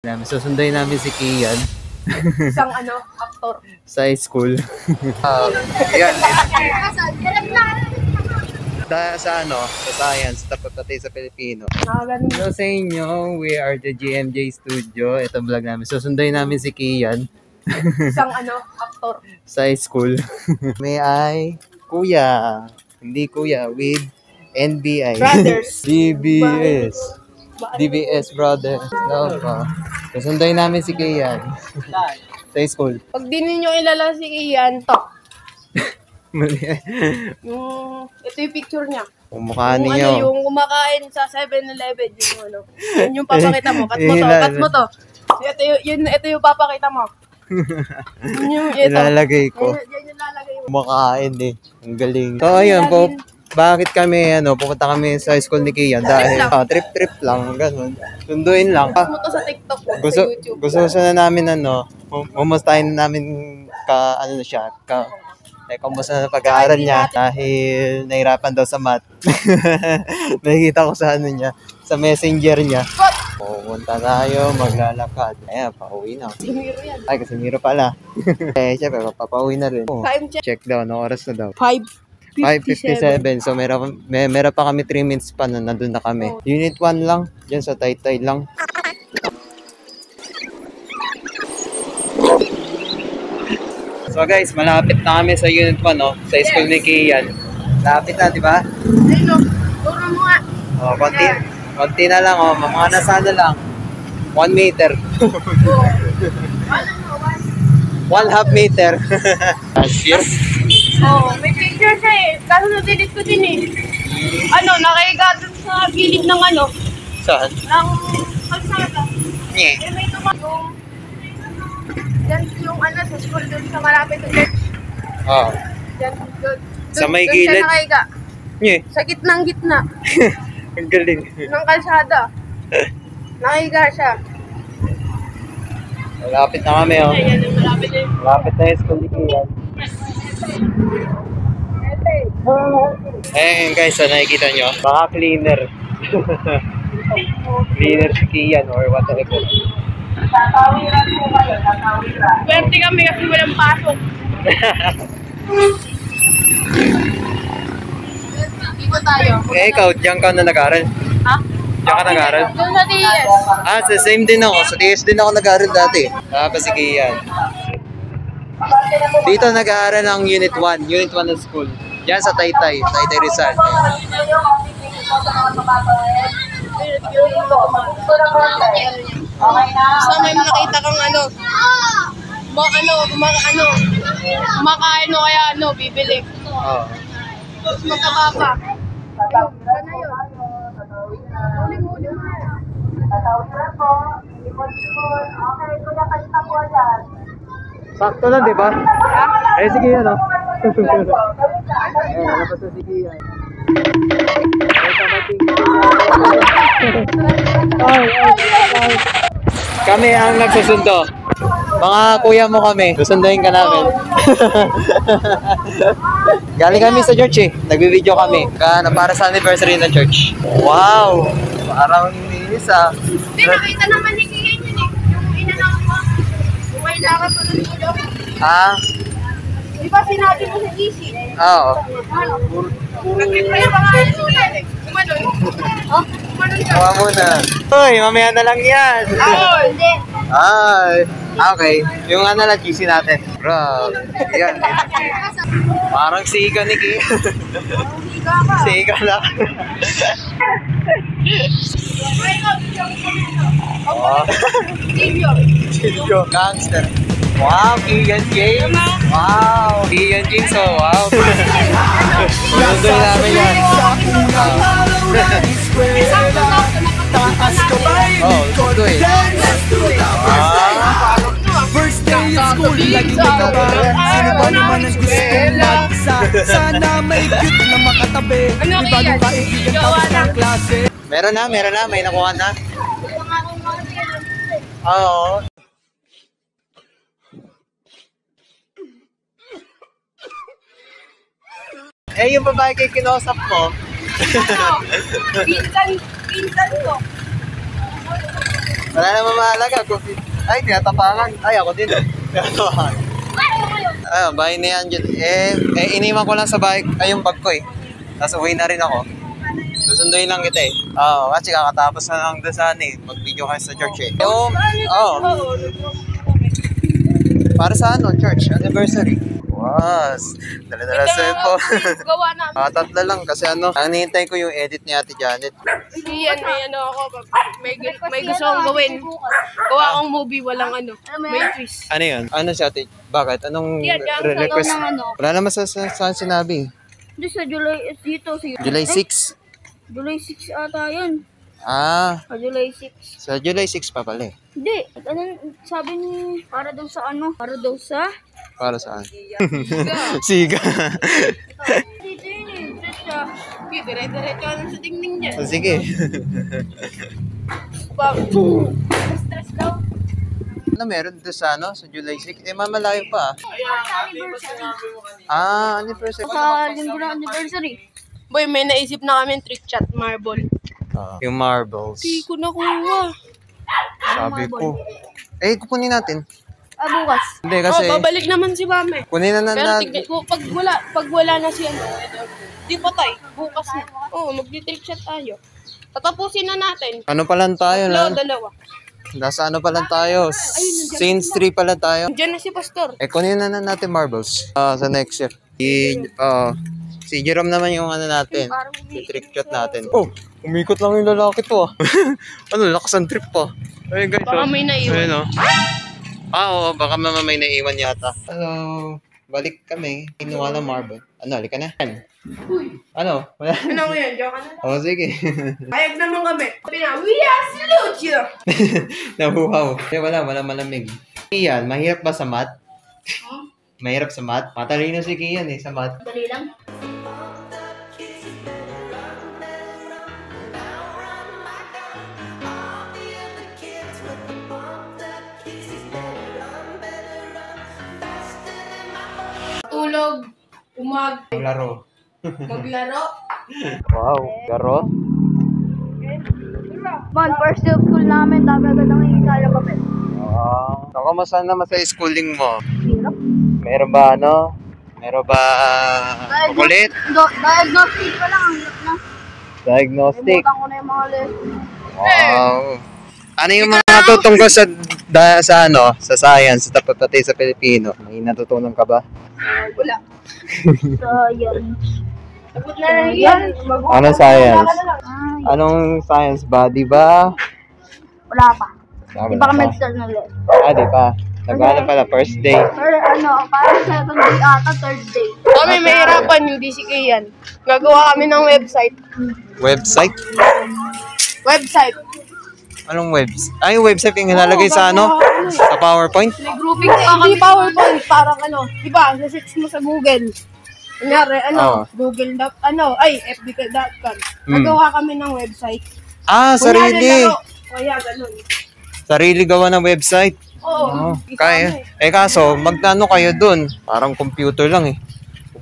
Susunduin namin si Kian. Isang aktor. Sa school. Yan. Dahil sa sa science, tapos pati sa Pilipino. Hello sa inyo, we are the GMJ Studio. Ito vlog namin. Susunduin namin si Kian. Isang aktor. Sa school. May ay kuya. Hindi kuya, with NBI. Brothers. DBS. DBS brothers. No pa. Susunduin namin si Kian. Sa school. Pag di ninyo ilala si Ian, to. Mali. Ito yung picture niya. Kumukha niyo. Yung kumakain sa 7-Eleven. Yun yung papakita mo. Cut mo to. Cut mo to. Ito yung papakita mo. Ilalagay ko. Yan yung lalagay mo. Kumakain eh. Ang galing. So ayun po. Bakit kami pupunta kami sa school ni Kian? Dahil trip lang, ganun. Sunduin lang. Gusto mo to sa TikTok o sa YouTube. Gusto na namin mumustahin na namin kamusta na pag-aaral niya dahil nahirapan daw sa math. Nakikita ko sa niya, sa messenger niya. Pupunta tayo, maglalakad. Ayan, pauwi na. Si Miro yan. Ay, kasi Miro pala. Siyempre, papauwi na rin. Time check. Check daw, no oras na daw. 5:57. So, meron pa kami 3 minutes pa na nandun na kami. Unit 1 lang. Diyan sa Taytay lang. So guys, malapit na kami sa Unit 1, sa school ni Kian. Lapit na, di ba? Ayun, turo mo nga. Konti na lang, mga nasa lang. 1 meter. 1/2 meter. Cashier? May picture siya eh. Kaso na-delete ko din eh. Nakahiga dun sa gilid ng Saan? ng kalsada. Nye. May tumagong. Yan yung sa school dun sa malapit sa church. Oo. Yan, dun. Sa may Dun gilid? siya nakahiga. Nye. Sa gitnang-gitna Ang galing. ng kalsada. Nakahiga siya. Malapit na kami, Ayan, malapit na yun. Malapit na yung school ni Kian. Eh guys, nakikita nyo? Baka cleaner. Cleaner si Kian or whatever. Tatawiran po kayo, tatawiran. Swerte kami kasi walang pasok. Dito tayo. Ikaw, diyan ka na nag-aral? Ha? Diyan ka nag-aral? Doon sa TS. Sa same din ako. Sa TS din ako nag-aral dati. Tapos si Kian. Dito nag-aaral ang Unit 1. Unit 1 ng school. Diyan sa Taytay. Taytay Rizal. Basta may nakita kang kumakain o kaya bibili. Oo. Tapos magkababa. Ayun, sana yun. Huli-huli mo yan. Tatawiran po. Okay, kuya, kalita po yan. Sakto lang, di ba? Eh, sige yan, Ayun, pa sa sige yan. Kami ang nagsusundo. Mga kuya mo kami. Susunduin ka namin. Galing kami sa church Nagbibideo kami. Para sa anniversary ng church. Wow! Parang isa. Hindi, nakita naman ni Kian yun yung inanaw mo. Kailangan pa ng tulong. Di ba sinabi mo sa GC? Oo. Kaya pangalan mo yan Kumanon. Kumanon ka. Kuha muna. Uy, mamaya na lang yan. Hindi. Ay, okay. Yung lang, GC natin. Bro, yan. Parang siga ni Ki. Siga lang. Oh. Silvio. Gangster. Wow, Kian James. Wow, Kian James. Oh, wow. Sunod namin yan. Oh, gusto First day of school, lagi may kabahan. Sino ba naman ang gusto magsa? Sana may cute na makatabi. Di ba nung kaibigan tapos ng klase? Meron na. May nakuha na. Oo. Yung babae kayo kinausap mo. Pinsan ko. Wala naman mahalaga. Ay, tinatapangan. Ay, ako din. Tinatapangan. Ayun, bahay na yan dyan. Iniwan ko lang sa bahay, ay yung bag ko eh. Tapos uwi na rin ako. Susunduin lang kita eh. Oo, kasi kakatapos na lang doon sa mag-video kayo sa church eh. Yung, para sa church, anniversary. Was, dala-dala cellphone. Gawa namin. Tatlo lang kasi hinihintay ko yung edit ni Ate Janet. Yan, may gusto kong gawin. Gawa akong movie, walang may twist. Ano yun? Ano si Ate? Bakit? Anong request? Wala naman saan sinabi. Doon sa July, dito. July 6? July 6 ata yun. July 6. Sa July 6 pa pala eh. Hindi. Sabi ni, para daw sa Para saan? Siga. Dito yun eh. Dire-diretso sa tingning niya. Sige. Stress daw. Ano meron doon sa sa July 6? Mamalayo pa. Anniversary. Sa linggo ng anniversary. Boy, may naisip na kami trick shot marble. Yung marbles. Hindi ko nakuha. Sabi ko. Kukunin natin. Bukas. Hindi kasi. Babalik naman si Mame. Kunin na Pero natin. pag wala na siya, di patay. Bukas na. Magdi-trick shot tayo. Tatapusin na natin. Ano pa lang tayo lang? Dalawa. Nasa pa lang tayo? Saints 3 pa lang tayo. Diyan na si Pastor. Kunin na natin marbles. Sa next year. Si Jerome naman yung natin. Si trick shot natin. Umikot lang yung lalaki to lakas ang trip pa. Ayun guys. Baka may naiwan. Ayun oo, baka may naiwan yata. Hello. Balik kami. Kinuha ng marble. Halika na. Ano? Wala? Ano mo yan? Diyan ka na. Sige. Payag naman kami. We are salute you! Nahuhaw. Wala malamig. Kian, mahirap ba sa math? Mahirap sa math? Matalino si Kian sa math. Dali lang. Tulog. Maglaro. Maglaro. Wow, laro? Man, first day of school namin, dami agad ang hihisa ng papel. Kamusta naman sa schooling mo? Hirap. Meron ba Meron ba kulit? Diagnostic pa lang, ang hirap na. Diagnostic? Ibutan ko na yung mga lesson. Wow. Ano yung mga natutungkol sa science, pati sa Pilipino? May natutunan ka ba? Wala. Science. Sagot na lang yan. Anong science? Anong science? Body ba? Wala pa. Wala Di pa kami pa. nag-start ng lesson. Di pa. Nag-ano pala, first day. Parang second day ata, third day. Kami mahirapan yung DCK yan. Gagawa kami ng website. Website? Website. Anong website? Yung website yung nilalagay sa sa PowerPoint? May grouping pa kami. Hindi PowerPoint. Parang diba, na-search mo sa Google. Kunyari, Google, fb.com. Nagawa kami ng website. Sarili. Kaya ganun. Sarili gawa ng website. Oo. Kaya. Kaso, magkano kayo dun? Parang computer lang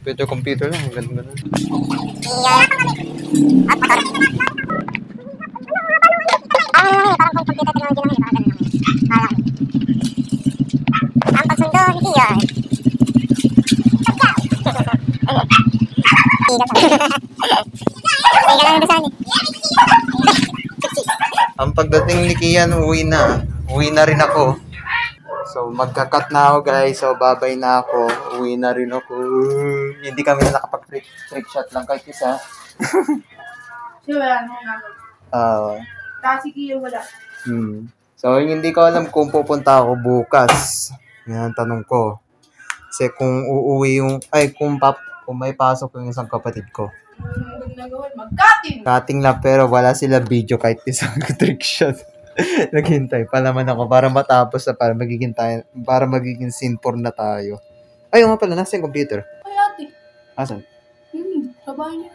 Computer lang. Ganun. Ang pagsundo, hindi yun. Ang pagdating ni Kian, uwi na rin ako. So, magka-cut na ako guys. So, babay na ako. Uwi na rin ako. Hindi kami na nakapag-trick shot lang kahit isa. Siya wala nang nagawa. Kasi kiyo wala. So, hindi ko alam kung pupunta ako bukas. Yan ang tanong ko. Kasi kung uuwi kung may pasok yung isang kapatid ko. Mag-cutting! Cutting lang pero wala sila video kahit isang trick shot. Naghintay pa naman ako para matapos na para magiging scene 4 na tayo. Ayun nga pala, nasa yung computer. Ay, ate. Asan? Sa bahay niya.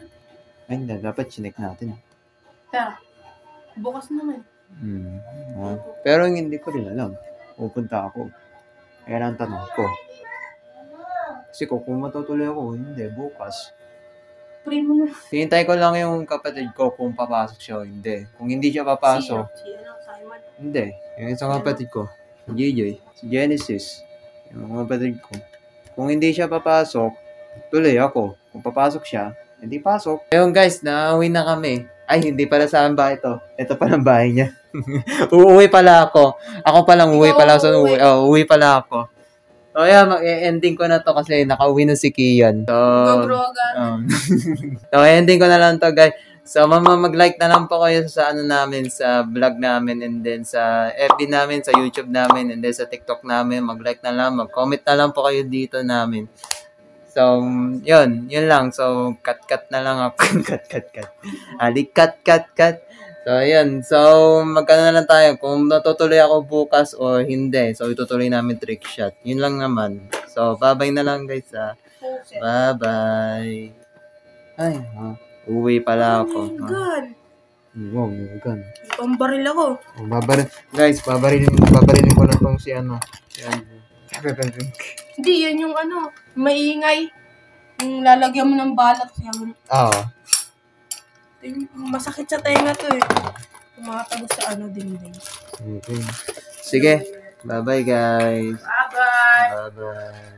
Ay, hindi. Dapat chinek natin. Tara. Bukas naman. Pero hindi ko rin alam. Pupunta ako. Kaya ang tanong ko. Kasi kung matutuloy ako, hindi. Bukas. Pre mo na. Hintay ko lang yung kapatid ko kung papasok siya o hindi. Kung hindi siya papasok, Simon. hindi. Yung isang kapatid ko, si JJ, si Genesis, yung mga kapatid ko. Kung hindi siya papasok, tuloy ako. Kung papasok siya, hindi pasok. Ayun guys, nauwi na kami. Ay, hindi pala sa amin bahay ito. Ito pala ang bahay niya. Uuwi pala ako. Ako palang uuwi pala. So, uuwi pala ako. So, yeah, mag-ending ko na to kasi nakauwi na si Kian. So, so, ending ko na lang to guys. So, mag-like na lang po kayo sa ano namin, sa vlog namin, and then sa FB namin, sa YouTube namin, and then sa TikTok namin. Mag-like na lang, mag-comment na lang po kayo dito namin. So, yun lang. So, cut na lang ako. cut. cut. So, yun. So, magkano na lang tayo. Kung natutuloy ako bukas or hindi. So, itutuloy namin trick shot. Yun lang naman. So, bye-bye na lang guys. Bye-bye. Ay, uwi pala ako. Gun. Wow, gun. Pambaril ako. Guys, babarilin ko na tong si ano. Hindi, yan yung ano, maingay. Yung lalagyan mo ng balat. Oo. Masakit sa tenga to eh. Tumatagos sa ano dingding. Okay. Sige. Bye-bye guys. Bye-bye. Bye-bye.